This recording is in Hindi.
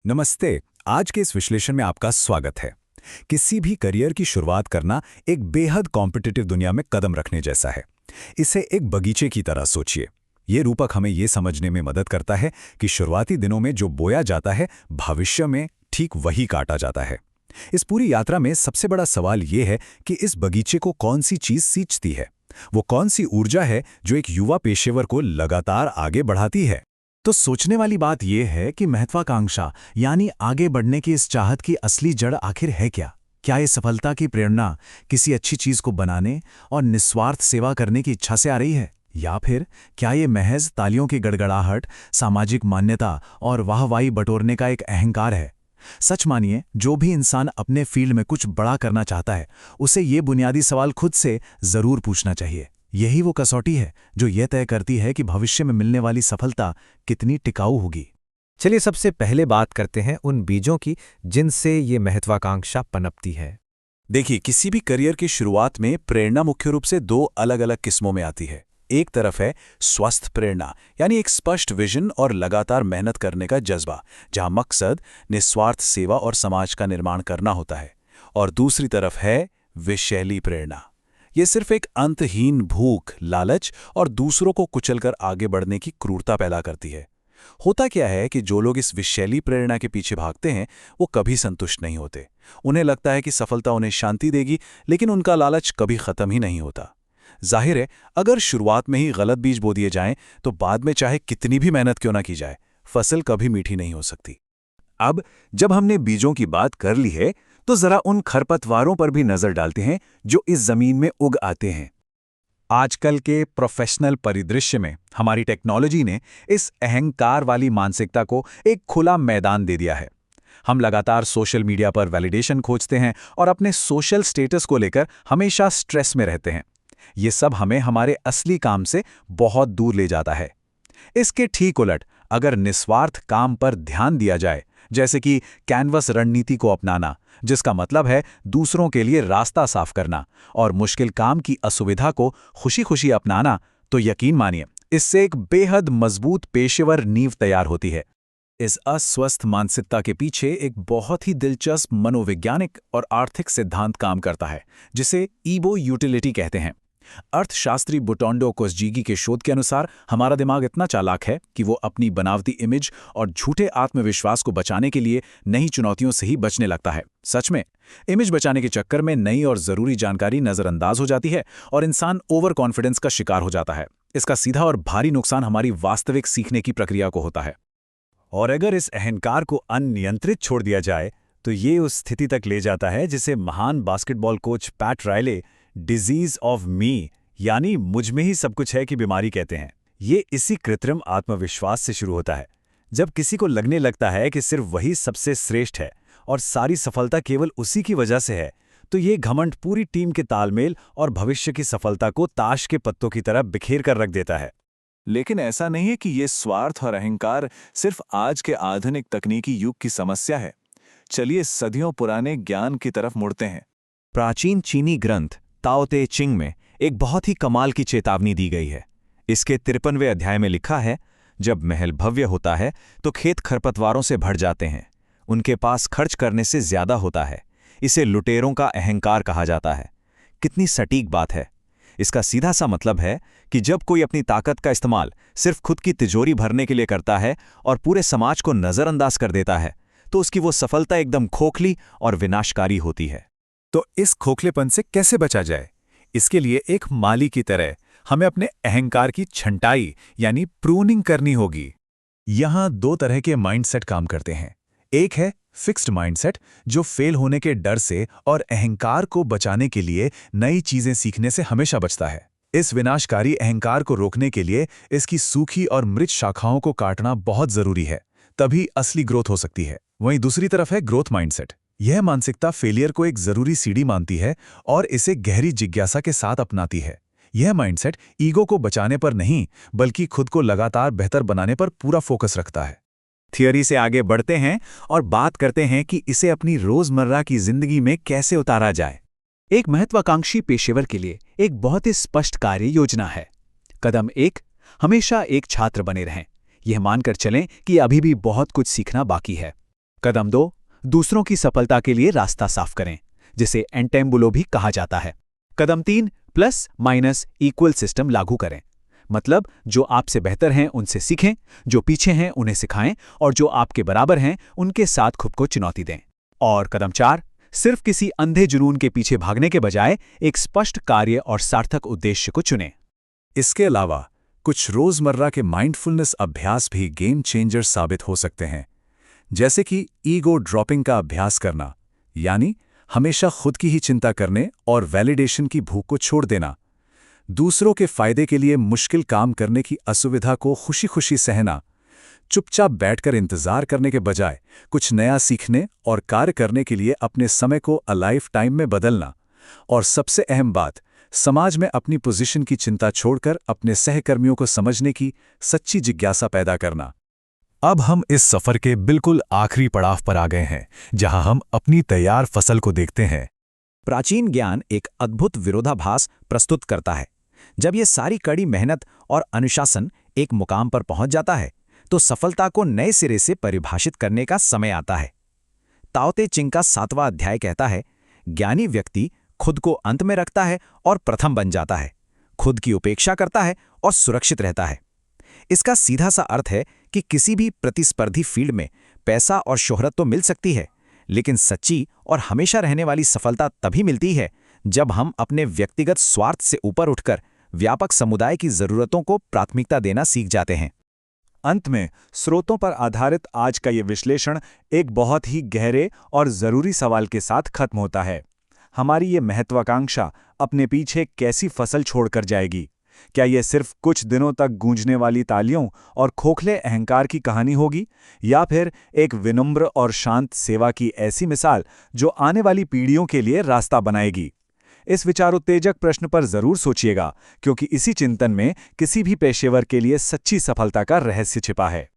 नमस्ते। आज के इस विश्लेषण में आपका स्वागत है। किसी भी करियर की शुरुआत करना एक बेहद कॉम्पिटिटिव दुनिया में कदम रखने जैसा है। इसे एक बगीचे की तरह सोचिए। ये रूपक हमें ये समझने में मदद करता है कि शुरुआती दिनों में जो बोया जाता है, भविष्य में ठीक वही काटा जाता है। इस पूरी यात्रा में सबसे बड़ा सवाल ये है कि इस बगीचे को कौन सी चीज सींचती है। वो कौन सी ऊर्जा है जो एक युवा पेशेवर को लगातार आगे बढ़ाती है। तो सोचने वाली बात यह है कि महत्वाकांक्षा यानी आगे बढ़ने की इस चाहत की असली जड़ आखिर है क्या? क्या ये सफलता की प्रेरणा किसी अच्छी चीज को बनाने और निस्वार्थ सेवा करने की इच्छा से आ रही है, या फिर क्या ये महज तालियों की गड़गड़ाहट, सामाजिक मान्यता और वाहवाही बटोरने का एक अहंकार है? सच मानिए, जो भी इंसान अपने फील्ड में कुछ बड़ा करना चाहता है, उसे ये बुनियादी सवाल खुद से जरूर पूछना चाहिए। यही वो कसौटी है जो यह तय करती है कि भविष्य में मिलने वाली सफलता कितनी टिकाऊ होगी। चलिए सबसे पहले बात करते हैं उन बीजों की जिनसे ये महत्वाकांक्षा पनपती है। देखिए, किसी भी करियर की शुरुआत में प्रेरणा मुख्य रूप से दो अलग अलग किस्मों में आती है। एक तरफ है स्वस्थ प्रेरणा, यानी एक स्पष्ट विजन और लगातार मेहनत करने का जज्बा, जहां मकसद निस्वार्थ सेवा और समाज का निर्माण करना होता है। और दूसरी तरफ है विषैली प्रेरणा। ये सिर्फ एक अंतहीन भूख, लालच और दूसरों को कुचलकर आगे बढ़ने की क्रूरता पैदा करती है। होता क्या है कि जो लोग इस विषैली प्रेरणा के पीछे भागते हैं, वो कभी संतुष्ट नहीं होते। उन्हें लगता है कि सफलता उन्हें शांति देगी, लेकिन उनका लालच कभी खत्म ही नहीं होता। जाहिर है, अगर शुरुआत में ही गलत बीज बो दिए जाएं, तो बाद में चाहे कितनी भी मेहनत क्यों ना की जाए, फसल कभी मीठी नहीं हो सकती। अब जब हमने बीजों की बात कर ली है, तो जरा उन खरपतवारों पर भी नजर डालते हैं जो इस जमीन में उग आते हैं। आजकल के प्रोफेशनल परिदृश्य में हमारी टेक्नोलॉजी ने इस अहंकार वाली मानसिकता को एक खुला मैदान दे दिया है। हम लगातार सोशल मीडिया पर वैलिडेशन खोजते हैं और अपने सोशल स्टेटस को लेकर हमेशा स्ट्रेस में रहते हैं। ये सब हमें हमारे असली काम से बहुत दूर ले जाता है। इसके ठीक उलट, अगर निस्वार्थ काम पर ध्यान दिया जाए, जैसे कि कैनवस रणनीति को अपनाना, जिसका मतलब है दूसरों के लिए रास्ता साफ करना, और मुश्किल काम की असुविधा को खुशी खुशी अपनाना, तो यकीन मानिए, इससे एक बेहद मजबूत पेशेवर नींव तैयार होती है। इस अस्वस्थ मानसिकता के पीछे एक बहुत ही दिलचस्प मनोवैज्ञानिक और आर्थिक सिद्धांत काम करता है, जिसे ईगो यूटिलिटी कहते हैं। अर्थशास्त्री बुटोंडो कोसजीगी के शोध के अनुसार हमारा दिमाग इतना चालाक है कि वो अपनी बनावटी इमेज और झूठे आत्मविश्वास को बचाने के लिए नई चुनौतियों से ही बचने लगता है। सच में, इमेज बचाने के चक्कर में नई और जरूरी जानकारी नजरअंदाज हो जाती है और इंसान ओवर कॉन्फिडेंस का शिकार हो जाता है। इसका सीधा और भारी नुकसान हमारी वास्तविक सीखने की प्रक्रिया को होता है। और अगर इस अहंकार को अनियंत्रित छोड़ दिया जाए, तो ये उस स्थिति तक ले जाता है जिसे महान बास्केटबॉल कोच पैट रायले डिजीज ऑफ मी, यानी मुझ में ही सब कुछ है, की बीमारी कहते हैं। ये इसी कृत्रिम आत्मविश्वास से शुरू होता है। जब किसी को लगने लगता है कि सिर्फ वही सबसे श्रेष्ठ है और सारी सफलता केवल उसी की वजह से है, तो ये घमंड पूरी टीम के तालमेल और भविष्य की सफलता को ताश के पत्तों की तरह बिखेर कर रख देता है। लेकिन ऐसा नहीं है कि ये स्वार्थ और अहंकार सिर्फ आज के आधुनिक तकनीकी युग की समस्या है। चलिए सदियों पुराने ज्ञान की तरफ मुड़ते हैं। प्राचीन चीनी ग्रंथ ताओ ते चिंग में एक बहुत ही कमाल की चेतावनी दी गई है। इसके 53वें अध्याय में लिखा है, जब महल भव्य होता है तो खेत खरपतवारों से भर जाते हैं, उनके पास खर्च करने से ज्यादा होता है। इसे लुटेरों का अहंकार कहा जाता है। कितनी सटीक बात है। इसका सीधा सा मतलब है कि जब कोई अपनी ताकत का इस्तेमाल सिर्फ खुद की तिजोरी भरने के लिए करता है और पूरे समाज को नजरअंदाज कर देता है, तो उसकी वो सफलता एकदम खोखली और विनाशकारी होती है। तो इस खोखलेपन से कैसे बचा जाए? इसके लिए एक माली की तरह हमें अपने अहंकार की छंटाई यानी प्रूनिंग करनी होगी। यहां दो तरह के माइंडसेट काम करते हैं। एक है फिक्स्ड माइंडसेट, जो फेल होने के डर से और अहंकार को बचाने के लिए नई चीजें सीखने से हमेशा बचता है। इस विनाशकारी अहंकार को रोकने के लिए इसकी सूखी और मृत शाखाओं को काटना बहुत जरूरी है, तभी असली ग्रोथ हो सकती है। वहीं दूसरी तरफ है ग्रोथ माइंडसेट। यह मानसिकता फेलियर को एक जरूरी सीढ़ी मानती है और इसे गहरी जिज्ञासा के साथ अपनाती है। यह माइंडसेट ईगो को बचाने पर नहीं, बल्कि खुद को लगातार बेहतर बनाने पर पूरा फोकस रखता है। थियरी से आगे बढ़ते हैं और बात करते हैं कि इसे अपनी रोजमर्रा की जिंदगी में कैसे उतारा जाए। एक महत्वाकांक्षी पेशेवर के लिए एक बहुत ही स्पष्ट कार्य योजना है। कदम 1, हमेशा एक छात्र बने रहें। यह मानकर चलें कि अभी भी बहुत कुछ सीखना बाकी है। कदम 2, दूसरों की सफलता के लिए रास्ता साफ करें, जिसे एंटेम्बुलो भी कहा जाता है। कदम 3, प्लस माइनस इक्वल सिस्टम लागू करें। मतलब जो आपसे बेहतर हैं उनसे सीखें, जो पीछे हैं उन्हें सिखाएं और जो आपके बराबर हैं उनके साथ खुद को चुनौती दें। और कदम 4, सिर्फ किसी अंधे जुनून के पीछे भागने के बजाय एक स्पष्ट कार्य और सार्थक उद्देश्य को चुनें। इसके अलावा कुछ रोजमर्रा के माइंडफुलनेस अभ्यास भी गेम चेंजर साबित हो सकते हैं, जैसे कि ईगो ड्रॉपिंग का अभ्यास करना, यानी हमेशा खुद की ही चिंता करने और वैलिडेशन की भूख को छोड़ देना, दूसरों के फायदे के लिए मुश्किल काम करने की असुविधा को खुशी खुशी सहना, चुपचाप बैठकर इंतजार करने के बजाय कुछ नया सीखने और कार्य करने के लिए अपने समय को अलाइव टाइम में बदलना, और सबसे अहम बात, समाज में अपनी पोजीशन की चिंता छोड़कर अपने सहकर्मियों को समझने की सच्ची जिज्ञासा पैदा करना। अब हम इस सफर के बिल्कुल आखिरी पड़ाव पर आ गए हैं, जहां हम अपनी तैयार फसल को देखते हैं। प्राचीन ज्ञान एक अद्भुत विरोधाभास प्रस्तुत करता है। जब ये सारी कड़ी मेहनत और अनुशासन एक मुकाम पर पहुंच जाता है, तो सफलता को नए सिरे से परिभाषित करने का समय आता है। ताओ ते चिंग का 7वां अध्याय कहता है, ज्ञानी व्यक्ति खुद को अंत में रखता है और प्रथम बन जाता है, खुद की उपेक्षा करता है और सुरक्षित रहता है। इसका सीधा सा अर्थ है कि किसी भी प्रतिस्पर्धी फील्ड में पैसा और शोहरत तो मिल सकती है, लेकिन सच्ची और हमेशा रहने वाली सफलता तभी मिलती है जब हम अपने व्यक्तिगत स्वार्थ से ऊपर उठकर व्यापक समुदाय की जरूरतों को प्राथमिकता देना सीख जाते हैं। अंत में स्रोतों पर आधारित आज का ये विश्लेषण एक बहुत ही गहरे और जरूरी सवाल के साथ खत्म होता है। हमारी ये महत्वाकांक्षा अपने पीछे कैसी फसल छोड़कर जाएगी? क्या यह सिर्फ कुछ दिनों तक गूंजने वाली तालियों और खोखले अहंकार की कहानी होगी, या फिर एक विनम्र और शांत सेवा की ऐसी मिसाल जो आने वाली पीढ़ियों के लिए रास्ता बनाएगी? इस विचारोत्तेजक प्रश्न पर जरूर सोचिएगा, क्योंकि इसी चिंतन में किसी भी पेशेवर के लिए सच्ची सफलता का रहस्य छिपा है।